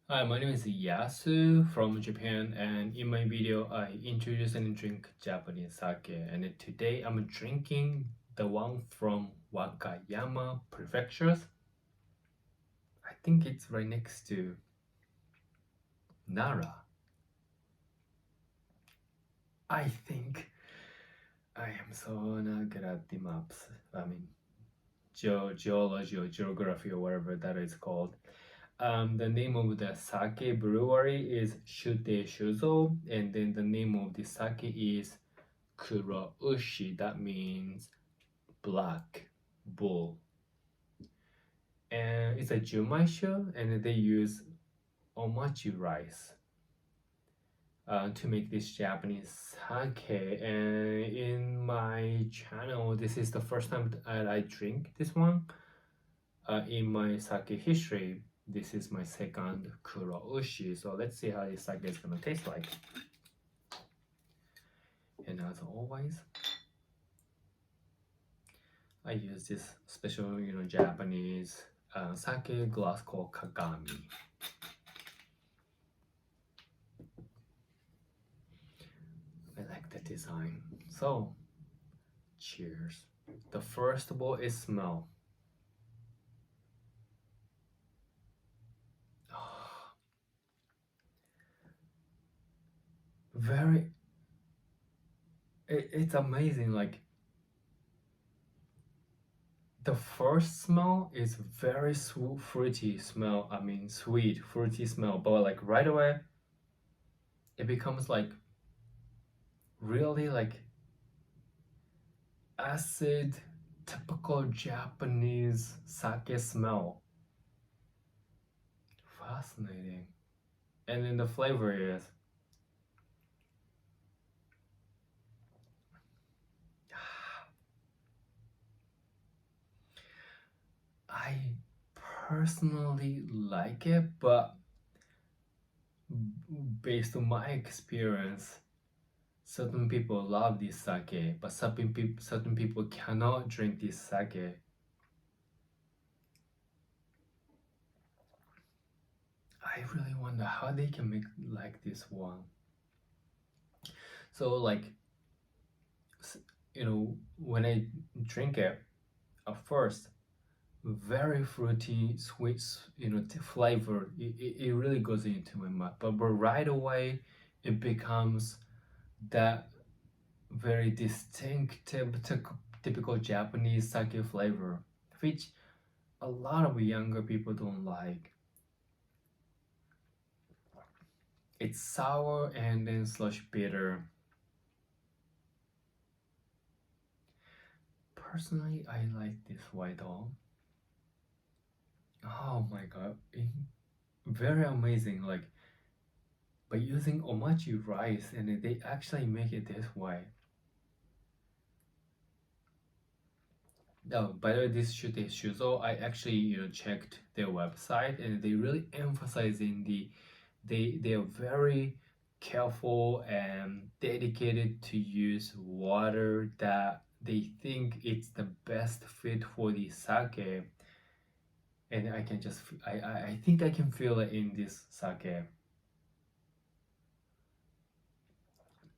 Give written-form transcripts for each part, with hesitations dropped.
Hi, my name is Yasu from Japan, and in my video, I introduce and drink Japanese sake. And today, I'm drinking the one from Wakayama Prefectures. I think it's right next to Nara. I think I am so not good at the maps. I mean, geology or geography or whatever that is called. The name of the sake brewery is Nateshuzoten, and then the name of the sake is Kuroushi. That means black bull. And it's a junmaishu, and they use omachi rice to make this Japanese sake. And in my channel, this is the first time that I drink this one. In my sake history, this is my second Kuroushi. So let's see how this sake is gonna taste like. And as always, I use this special, Japanese sake glass called kagami. I like the design. So, cheers. The first of all is smell. Very, it's amazing. Like, the first smell is very sweet, fruity smell. I mean, sweet, fruity smell. But like right away, it becomes like really like acid, typical Japanese sake smell. Fascinating. And then the flavor is I personally like it, but based on my experience, certain people love this sake, but certain people cannot drink this sake. I really wonder how they can make like this one. So like, when I drink it, at first, very fruity, sweet, flavor. It really goes into my mouth, but right away, it becomes that very distinctive, typical Japanese sake flavor, which a lot of younger people don't like. It's sour and then slash bitter. Personally, I like this white all. Oh my god, very amazing. Like by using omachi rice, and they actually make it this way. Oh, by the way, this Shute Shuzo, I actually checked their website, and they really emphasizing they are very careful and dedicated to use water that they think it's the best fit for the sake. And I can just I think I can feel it in this sake.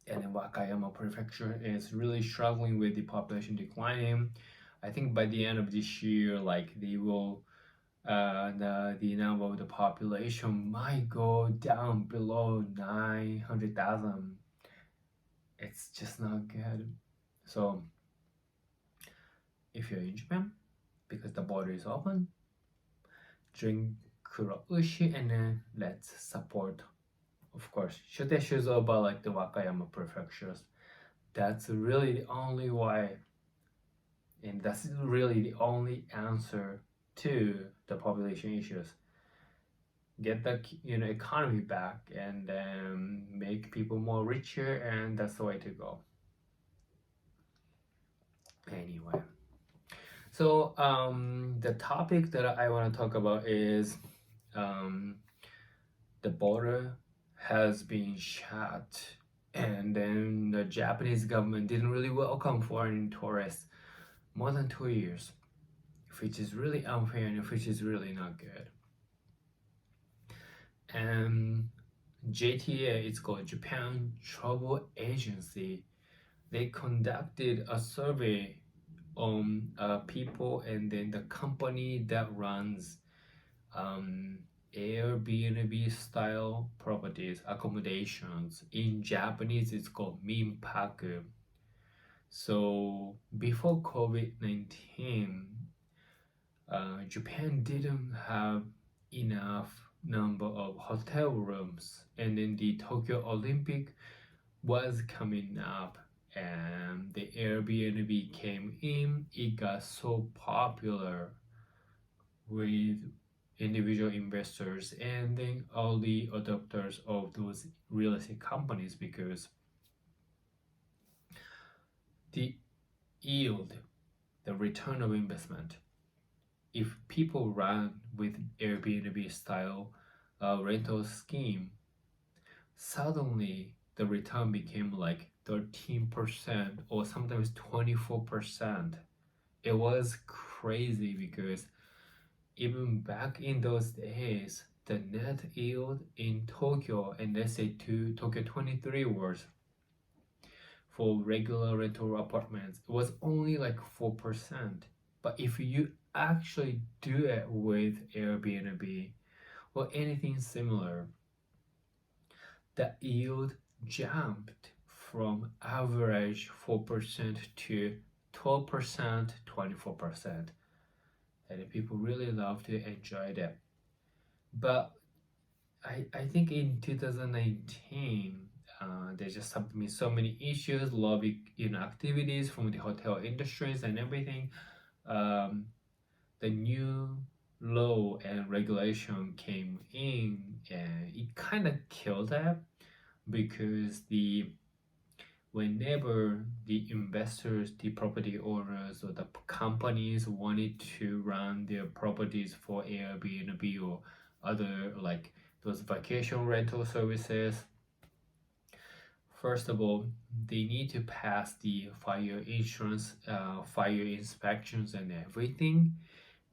And then Wakayama prefecture is really struggling with the population declining. I think by the end of this year, like they will the number of the population might go down below 900,000. It's just not good. So if you're in Japan, because the border is open, drink Kuroushi, and then let's support, of course, Shute Shuzo, but like the Wakayama prefectures. That's really the only way, and that's really the only answer to the population issues. Get the economy back, and then make people more richer, and that's the way to go. Anyway, so the topic that I want to talk about is the border has been shut, and then the Japanese government didn't really welcome foreign tourists more than 2 years, which is really unfair and which is really not good. And JTA, it's called Japan Travel Agency. They conducted a survey on people and then the company that runs um, Airbnb style properties, accommodations. In Japanese, it's called minpaku. So before COVID-19, Japan didn't have enough number of hotel rooms, and then the Tokyo Olympic was coming up, and the Airbnb came in. It got so popular with individual investors and then all the adopters of those real estate companies because the yield, the return of investment, if people run with Airbnb style rental scheme, suddenly the return became like 13% or sometimes 24%. It was crazy because even back in those days, the net yield in Tokyo and let's say to Tokyo 23 was for regular rental apartments, it was only like 4%. But if you actually do it with Airbnb or anything similar, the yield jumped from average 4% to 12%, 24%. And people really love to enjoy that. But I think in 2019, there's just been so many issues, lobby activities from the hotel industries and everything. The new law and regulation came in, and it kind of killed that because whenever the investors, the property owners, or the companies wanted to run their properties for Airbnb or other like those vacation rental services, first of all, they need to pass the fire insurance, fire inspections, and everything.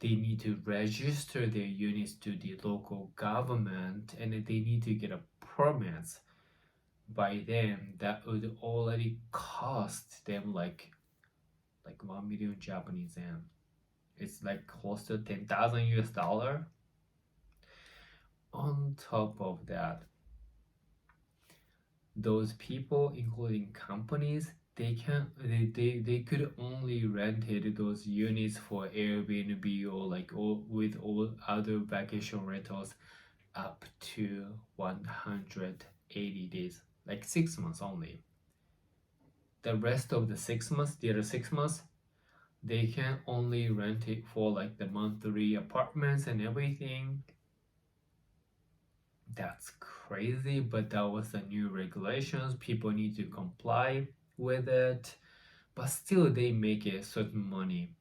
They need to register their units to the local government, and they need to get a permits by them that would already cost them like 1 million Japanese yen. It's like close to 10,000 US dollar. On top of that, those people, including companies, they could only rented those units for Airbnb or with all other vacation rentals up to 180 days, like 6 months only. The rest of the other 6 months, they can only rent it for like the monthly apartments and everything. That's crazy, but that was the new regulations. People need to comply with it, but still they make a certain money,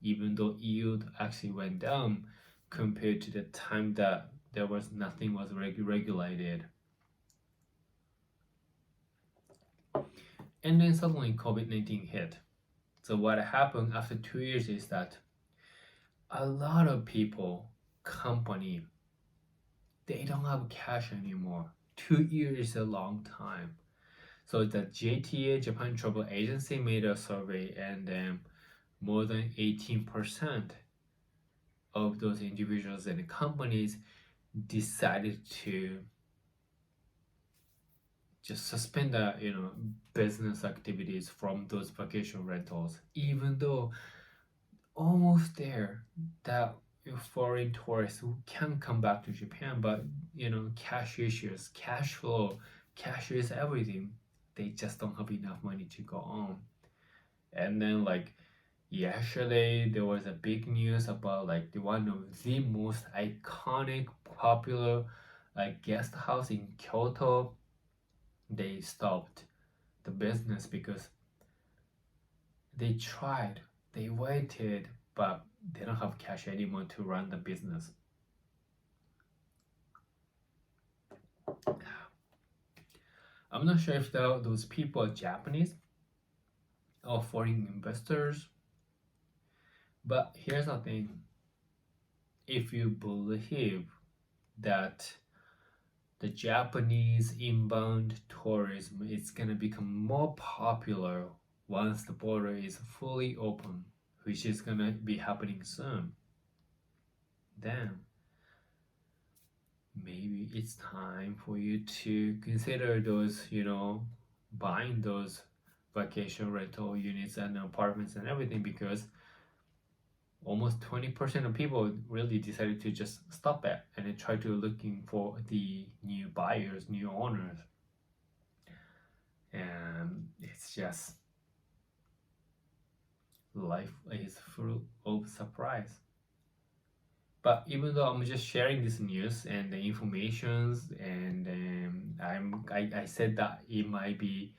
even though yield actually went down compared to the time that there was nothing was regulated. And then suddenly COVID-19 hit. So what happened after 2 years is that a lot of people, company, they don't have cash anymore. 2 years is a long time. So the JTA, Japan Travel Agency, made a survey, and more than 18% of those individuals and companies decided to just suspend the business activities from those vacation rentals, even though almost there that foreign tourists who can come back to Japan, but cash issues, cash flow, cash is everything. They just don't have enough money to go on. And then like yesterday there was a big news about like one of the most iconic popular like guest house in Kyoto. They stopped the business because they tried, they waited, but they don't have cash anymore to run the business. I'm not sure if those people are Japanese or foreign investors, but here's the thing. If you believe that the Japanese inbound tourism is gonna become more popular once the border is fully open, which is gonna be happening soon. Then maybe it's time for you to consider those, buying those vacation rental units and apartments and everything, because almost 20% of people really decided to just stop it and then try to looking for the new buyers, new owners. And it's just life is full of surprise. But even though I'm just sharing this news and the informations, and I said that it might be,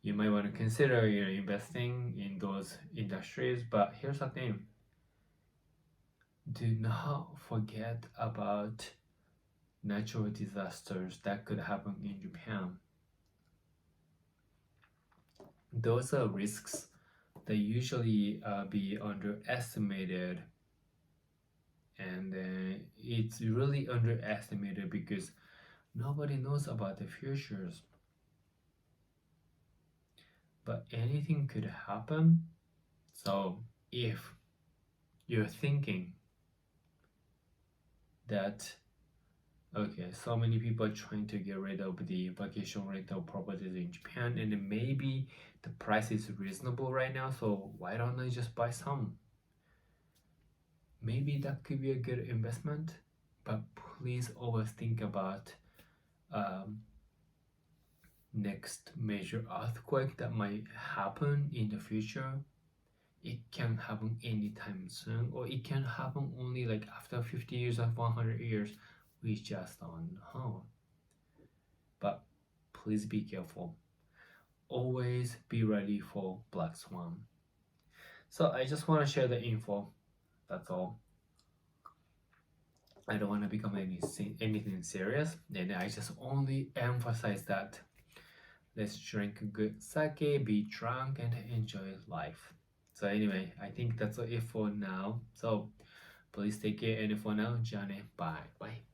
you might want to consider investing in those industries. But here's the thing: do not forget about natural disasters that could happen in Japan. Those are risks that usually be underestimated, and it's really underestimated because nobody knows about the futures. But anything could happen. So if you're thinking that, okay, so many people are trying to get rid of the vacation rental properties in Japan, and then maybe the price is reasonable right now, so why don't I just buy some? Maybe that could be a good investment, but please always think about next major earthquake that might happen in the future. It can happen anytime soon, or it can happen only like after 50 years or 100 years. We just don't know. But please be careful. Always be ready for black swan. So I just want to share the info. That's all. I don't want to become anything serious, and I just only emphasize that let's drink good sake, be drunk, and enjoy life. So anyway, I think that's it for now. So please take care, and for now, Johnny, bye.